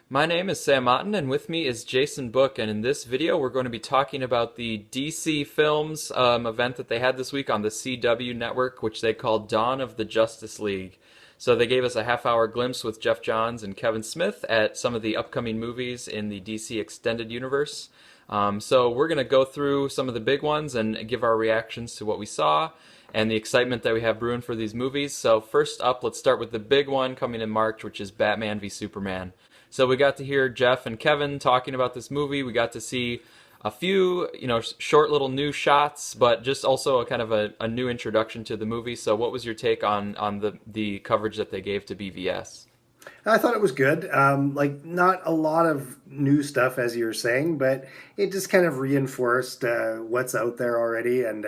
My name is Sam Otten, and with me is Jason Book. And in this video, we're going to be talking about the DC Films event that they had this week on the CW network, which they called Dawn of the Justice League. So they gave us a half-hour glimpse with Jeff Johns and Kevin Smith at some of the upcoming movies in the DC Extended Universe. So we're going to go through some of the big ones and give our reactions to what we saw and the excitement that we have brewing for these movies. So first up, let's start with the big one coming in March, which is Batman v Superman. So we got to hear Jeff and Kevin talking about this movie. We got to see a few, short little new shots, but just also a kind of a new introduction to the movie. So what was your take on the coverage that they gave to BVS? I thought it was good. Not a lot of new stuff, as you were saying, but it just kind of reinforced what's out there already and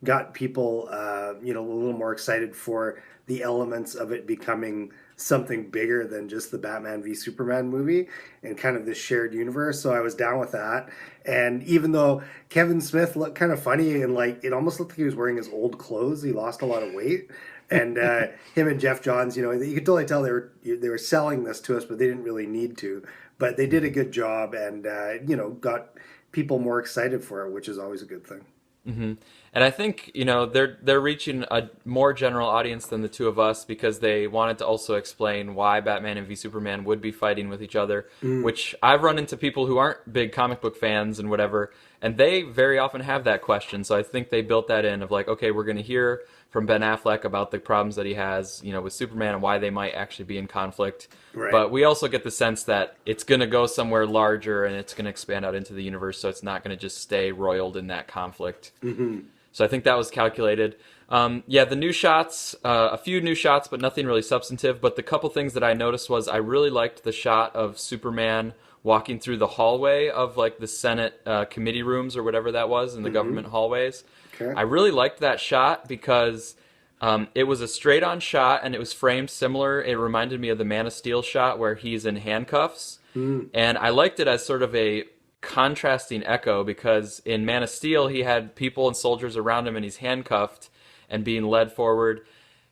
got people, a little more excited for the elements of it becoming something bigger than just the Batman v Superman movie and kind of this shared universe. So I was down with that. And even though Kevin Smith looked kind of funny and it almost looked like he was wearing his old clothes, he lost a lot of weight. And him and Jeff Johns, you could totally tell they were selling this to us, but they didn't really need to. But they did a good job, and got people more excited for it, which is always a good thing. hmm And I think they're reaching a more general audience than the two of us because they wanted to also explain why Batman and v Superman would be fighting with each other. Which I've run into people who aren't big comic book fans and whatever, and they very often have that question. So I think they built that in of okay, we're going to hear from Ben Affleck about the problems that he has, with Superman and why they might actually be in conflict. Right. But we also get the sense that it's going to go somewhere larger and it's going to expand out into the universe, so it's not going to just stay roiled in that conflict. So I think that was calculated. The new shots, a few new shots, but nothing really substantive. But the couple things that I noticed was I really liked the shot of Superman walking through the hallway of the Senate committee rooms or whatever that was in the government hallways. Okay. I really liked that shot because it was a straight-on shot and it was framed similar. It reminded me of the Man of Steel shot where he's in handcuffs. And I liked it as sort of a contrasting echo because in Man of Steel he had people and soldiers around him and he's handcuffed and being led forward,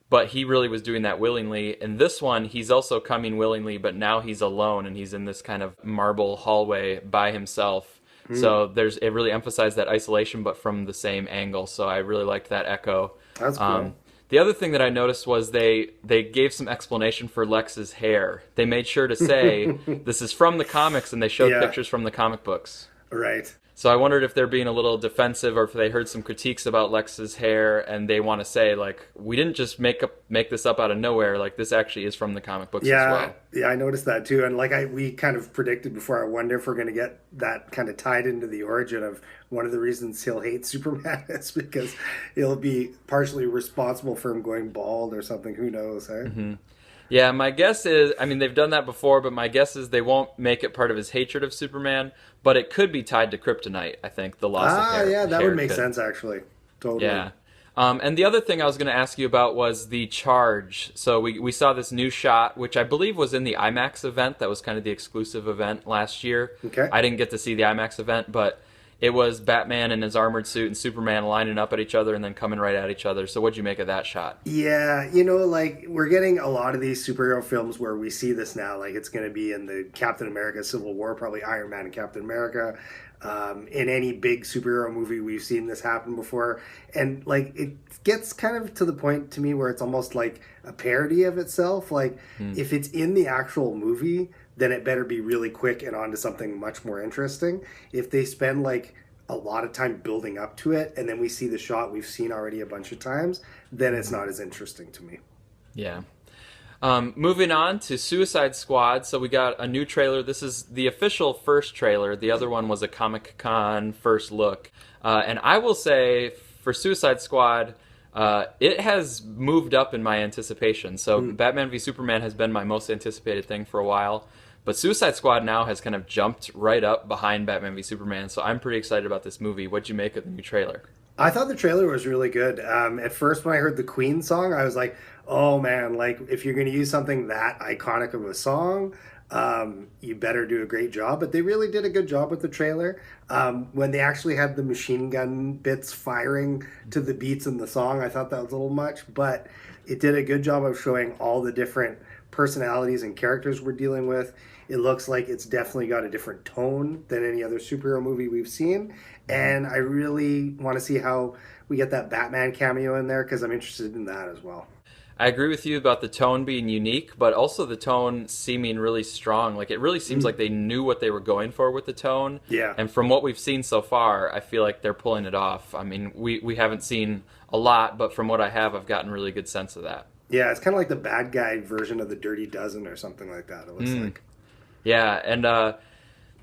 but he really was doing that willingly. In this one he's also coming willingly, but now he's alone and he's in this kind of marble hallway by himself. So it really emphasized that isolation but from the same angle, so I really liked that echo. That's cool. The other thing that I noticed was they gave some explanation for Lex's hair. They made sure to say this is from the comics, and they showed pictures from the comic books. Right. So I wondered if they're being a little defensive or if they heard some critiques about Lex's hair and they want to say, we didn't just make this up out of nowhere. This actually is from the comic books as well. Yeah, I noticed that too. And we kind of predicted before, I wonder if we're going to get that kind of tied into the origin of one of the reasons he'll hate Superman is because he'll be partially responsible for him going bald or something. Who knows, eh? Yeah, my guess is, they've done that before, but my guess is they won't make it part of his hatred of Superman, but it could be tied to kryptonite, I think, the loss of hair. Yeah, that hair would make could. sense, actually. Totally. Yeah. And the other thing I was going to ask you about was the charge. So we saw this new shot, which I believe was in the IMAX event. That was kind of the exclusive event last year. Okay. I didn't get to see the IMAX event, but it was Batman in his armored suit and Superman lining up at each other and then coming right at each other. So what'd you make of that shot? Yeah, we're getting a lot of these superhero films where we see this now. It's going to be in the Captain America Civil War, probably Iron Man and Captain America. In any big superhero movie, we've seen this happen before. And, it gets kind of to the point to me where it's almost like a parody of itself. If it's in the actual movie, then it better be really quick and on to something much more interesting. If they spend a lot of time building up to it and then we see the shot we've seen already a bunch of times, then it's not as interesting to me. Yeah. Moving on to Suicide Squad. So we got a new trailer. This is the official first trailer. The other one was a Comic-Con first look. And I will say for Suicide Squad, it has moved up in my anticipation. So Batman v Superman has been my most anticipated thing for a while. But Suicide Squad now has kind of jumped right up behind Batman v Superman, so I'm pretty excited about this movie. What'd you make of the new trailer? I thought the trailer was really good. At first, when I heard the Queen song, I was like, oh man, if you're going to use something that iconic of a song, you better do a great job. But they really did a good job with the trailer. When they actually had the machine gun bits firing to the beats in the song, I thought that was a little much, but it did a good job of showing all the different personalities and characters we're dealing with. It looks like it's definitely got a different tone than any other superhero movie we've seen. Mhm. And I really want to see how we get that Batman cameo in there because I'm interested in that as well. I agree with you about the tone being unique, but also the tone seeming really strong. Like it really seems like Mm, they knew what they were going for with the tone. yeah. And from what we've seen so far, I feel like they're pulling it off. I mean, we haven't seen a lot, but from what I have, I've gotten a really good sense of that. Yeah, it's kind of like the bad guy version of the Dirty Dozen or something like that, it looks Mm. like. Yeah, and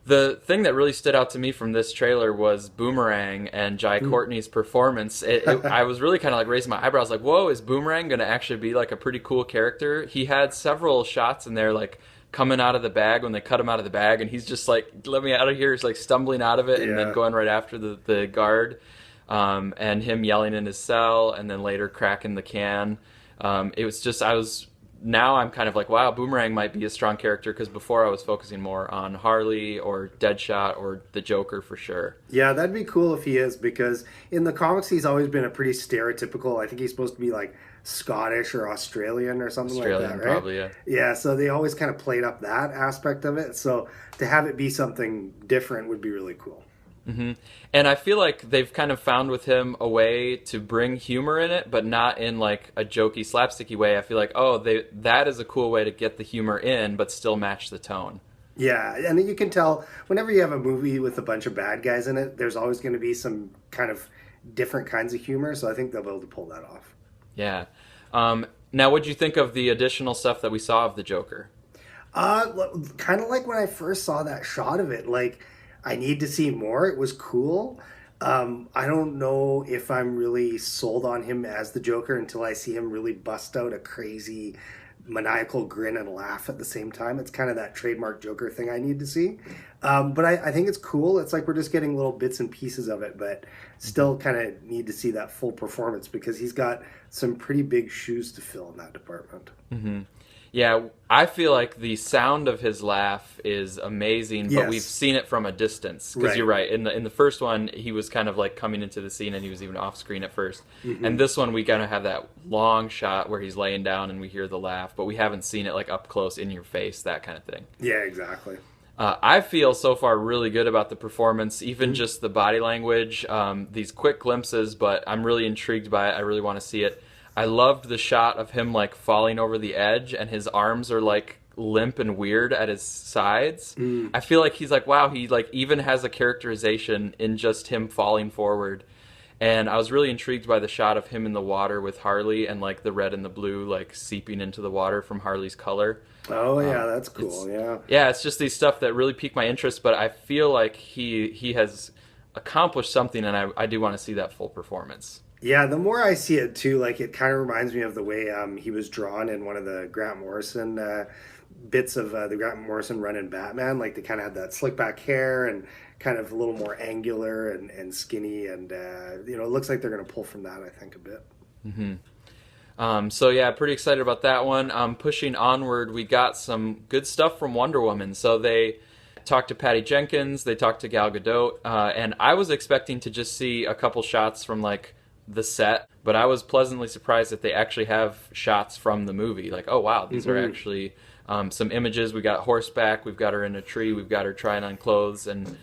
the thing that really stood out to me from this trailer was Boomerang and Jai Mm. Courtney's performance. I was really kind of like raising my eyebrows, like, "Whoa, is Boomerang going to actually be like a pretty cool character?" He had several shots in there, like coming out of the bag when they cut him out of the bag, and he's just like, "Let me out of here!" He's like stumbling out of it and then Yeah. going right after the guard, and him yelling in his cell, and then later cracking the can. It was just I was now I'm kind of like, wow, Boomerang might be a strong character because before I was focusing more on Harley or Deadshot or the Joker for sure. Yeah, that'd be cool if he is because in the comics he's always been a pretty stereotypical. I think he's supposed to be like Scottish or Australian or something like that, Australian, right? probably, yeah. Yeah, so they always kind of played up that aspect of it. So to have it be something different would be really cool. hmm And I feel like they've kind of found with him a way to bring humor in it, but not in like a jokey, slapsticky way. I feel like, oh, that is a cool way to get the humor in, but still match the tone. Yeah, and you can tell whenever you have a movie with a bunch of bad guys in it, there's always going to be some kind of different kinds of humor. So I think they'll be able to pull that off. Yeah. Now, what'd you think of the additional stuff that we saw of the Joker? Kind of like when I first saw that shot of it, like I need to see more. It was cool. I don't know if I'm really sold on him as the Joker until I see him really bust out a crazy maniacal grin and laugh at the same time. It's kind of that trademark Joker thing I need to see. But I think it's cool. It's like we're just getting little bits and pieces of it, but still kind of need to see that full performance because he's got some pretty big shoes to fill in that department. hmm Yeah, I feel like the sound of his laugh is amazing, but we've Yes, seen it from a distance. Because you're right. right, in the first one, he was kind of like coming into the scene, and he was even off screen at first. And Hmm. this one, we kind of have that long shot where he's laying down, and we hear the laugh, but we haven't seen it like up close in your face, that kind of thing. Yeah, exactly. I feel so far really good about the performance, even Mhm. just the body language, these quick glimpses, but I'm really intrigued by it. I really want to see it. I loved the shot of him like falling over the edge and his arms are like limp and weird at his sides. Mm. I feel like he's like, wow, he like even has a characterization in just him falling forward. And I was really intrigued by the shot of him in the water with Harley and like the red and the blue like seeping into the water from Harley's color. Oh yeah, Um, that's it's cool. Yeah. yeah, it's just these stuff that really piqued my interest, but I feel like he has accomplished something, and I do want to see that full performance. Yeah, the more I see it too, like it kind of reminds me of the way he was drawn in one of the Grant Morrison bits of the Grant Morrison run in Batman. Like they kind of had that slick back hair and kind of a little more angular and skinny, and it looks like they're going to pull from that. I think a bit. hmm So yeah, pretty excited about that one. Pushing onward, we got some good stuff from Wonder Woman. So they talked to Patty Jenkins, they talked to Gal Gadot, and I was expecting to just see a couple shots from like the set, but I was pleasantly surprised that they actually have shots from the movie. Like, oh wow, these are Hmm. actually some images. We got horseback, we've got her in a tree, we've got her trying on clothes, and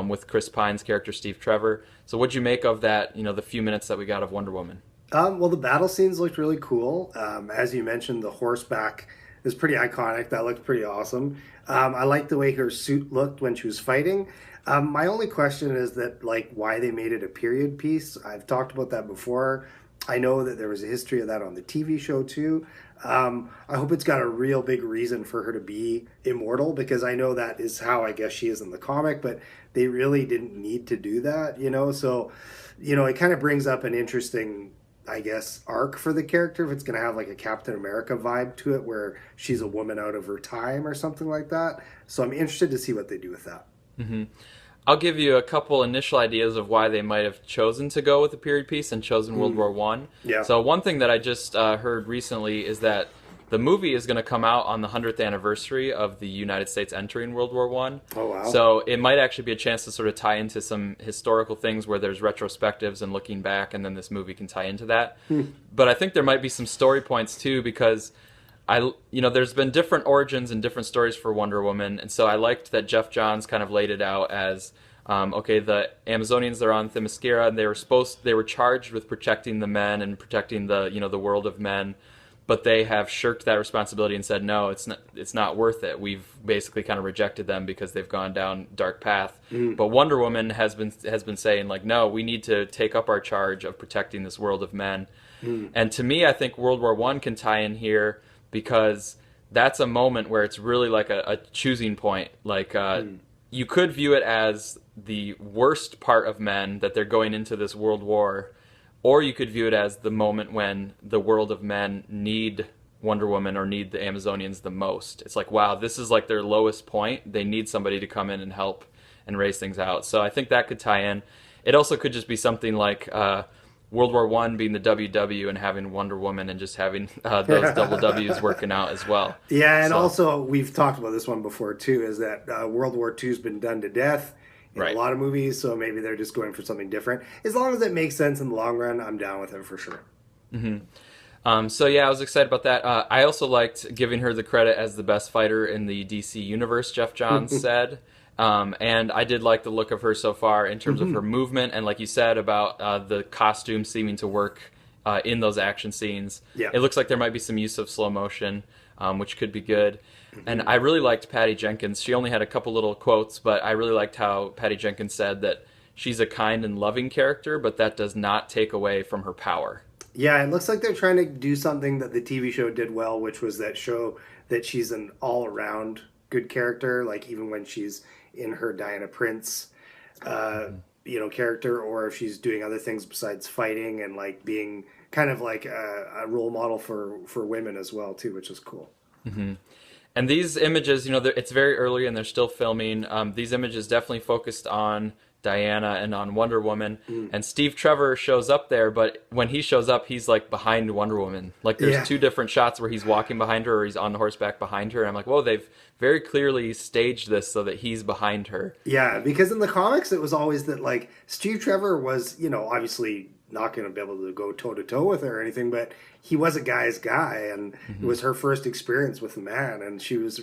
with Chris Pine's character Steve Trevor. So what'd you make of that? The few minutes that we got of Wonder Woman. Well, the battle scenes looked really cool. As you mentioned, the horseback is pretty iconic. That looked pretty awesome. I liked the way her suit looked when she was fighting. My only question is that, like, why they made it a period piece. I've talked about that before. I know that there was a history of that on the TV show too. I hope it's got a real big reason for her to be immortal because I know that is how I guess she is in the comic, but they really didn't need to do that. So, it kind of brings up an interesting I guess, arc for the character, if it's going to have like a Captain America vibe to it where she's a woman out of her time or something like that. So I'm interested to see what they do with that. hmm I'll give you a couple initial ideas of why they might have chosen to go with a period piece and chosen World Mm, War One. yeah. So one thing that I just heard recently is that the movie is going to come out on the 100th anniversary of the United States entering World War One. Oh, wow. So it might actually be a chance to sort of tie into some historical things where there's retrospectives and looking back, and then this movie can tie into that. Hmm. But I think there might be some story points too because there's been different origins and different stories for Wonder Woman, and so I liked that Jeff Johns kind of laid it out as, okay, the Amazonians are on Themyscira, and they were charged with protecting the men and protecting the world of men, but they have shirked that responsibility and said, no, it's not worth it. We've basically kind of rejected them because they've gone down dark path. But Wonder Woman has been saying, like, no, we need to take up our charge of protecting this world of men. And to me, I think World War One can tie in here because that's a moment where it's really like a choosing point. Like, you could view it as the worst part of men, that they're going into this world war, or you could view it as the moment when the world of men need Wonder Woman or need the Amazonians the most. It's like, wow, this is like their lowest point. They need somebody to come in and help and raise things out. So I think that could tie in. It also could just be something like World War One being the WW and having Wonder Woman and just having those double W's working out as well. Yeah, and So, also we've talked about this one before too, is that World War II's been done to death in a right. lot of movies, so maybe they're just going for something different. As long as it makes sense in the long run, I'm down with it for sure. So yeah, I was excited about that. I also liked giving her the credit as the best fighter in the DC universe, Jeff Johns said. And I did like the look of her so far in terms of her movement, and like you said about the costume seeming to work in those action scenes. Yeah. It looks like there might be some use of slow motion, which could be good. And I really liked Patty Jenkins. She only had a couple little quotes, but I really liked how Patty Jenkins said that she's a kind and loving character, but that does not take away from her power. Yeah, it looks like they're trying to do something that the TV show did well, which was that show that she's an all-around good character, like even when she's in her Diana Prince, character, or if she's doing other things besides fighting and like being kind of like a role model for women as well too, which is cool. And these images, it's very early and they're still filming. These images definitely focused on Diana and on Wonder Woman. And Steve Trevor shows up there, but when he shows up, he's like behind Wonder Woman. Like there's Yeah. two different shots where he's walking behind her or he's on horseback behind her. And I'm like, whoa, they've very clearly staged this so that he's behind her. Yeah, because in the comics it was always that like Steve Trevor was, obviously not going to be able to go toe to toe with her or anything, but he was a guy's guy, and it was her first experience with a man, and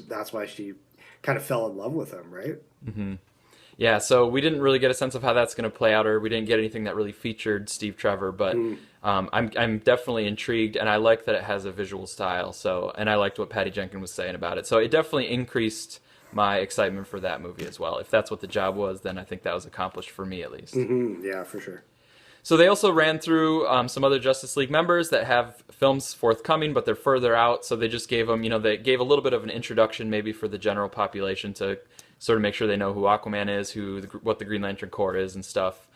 that's why she kind of fell in love with him, right? Yeah, so we didn't really get a sense of how that's going to play out, or we didn't get anything that really featured Steve Trevor, but I'm definitely intrigued, and I like that it has a visual style. So, and I liked what Patty Jenkins was saying about it. So it definitely increased my excitement for that movie as well. If that's what the job was, then I think that was accomplished for me at least. Yeah, for sure. So they also ran through some other Justice League members that have films forthcoming, but they're further out. So they just gave them, they gave a little bit of an introduction maybe for the general population to sort of make sure they know who Aquaman is, what the Green Lantern Corps is and stuff.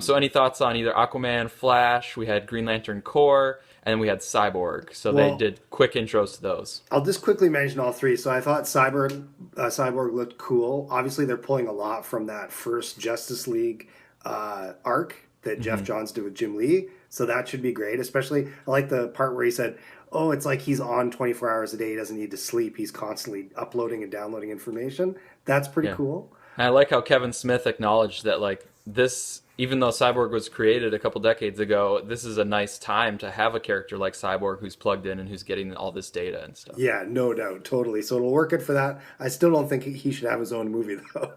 So any thoughts on either Aquaman, Flash? We had Green Lantern Corps, and then we had Cyborg. So they did quick intros to those. I'll just quickly mention all three. So I thought Cyborg looked cool. Obviously, they're pulling a lot from that first Justice League arc that Jeff Johns did with Jim Lee. So that should be great. Especially, I like the part where he said, oh, it's like he's on 24 hours a day. He doesn't need to sleep. He's constantly uploading and downloading information. That's pretty cool. And I like how Kevin Smith acknowledged that, like, this, even though Cyborg was created a couple decades ago, this is a nice time to have a character like Cyborg who's plugged in and who's getting all this data and stuff. Yeah, no doubt, totally. So it'll work good for that. I still don't think he should have his own movie, though.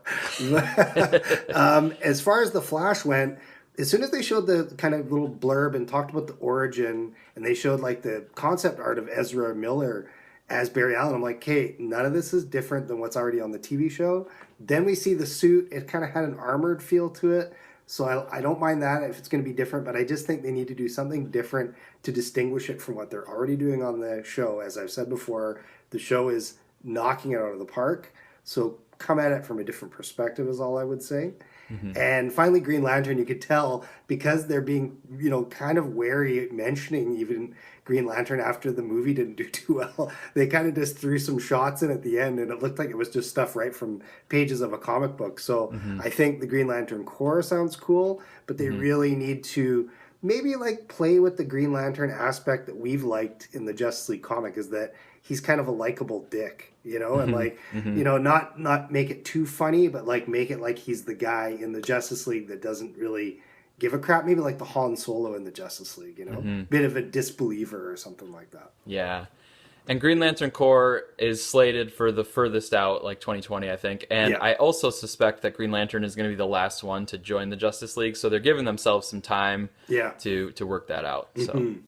As far as The Flash went, as soon as they showed the kind of little blurb and talked about the origin, and they showed like the concept art of Ezra Miller as Barry Allen, I'm like, okay, none of this is different than what's already on the TV show. Then we see the suit. It kind of had an armored feel to it. So I don't mind that if it's going to be different, but I just think they need to do something different to distinguish it from what they're already doing on the show. As I've said before, the show is knocking it out of the park. So come at it from a different perspective is all I would say. And finally, Green Lantern, you could tell because they're being, kind of wary mentioning even Green Lantern after the movie didn't do too well. They kind of just threw some shots in at the end, and it looked like it was just stuff right from pages of a comic book. So I think the Green Lantern Corps sounds cool, but they really need to maybe like play with the Green Lantern aspect that we've liked in the Justice League comic, is that he's kind of a likable dick, and like, not make it too funny, but like make it like he's the guy in the Justice League that doesn't really give a crap. Maybe like the Han Solo in the Justice League, bit of a disbeliever or something like that. Yeah. And Green Lantern Corps is slated for the furthest out, like 2020, I think. And Yeah. I also suspect that Green Lantern is going to be the last one to join the Justice League, so they're giving themselves some time Yeah. to work that out. So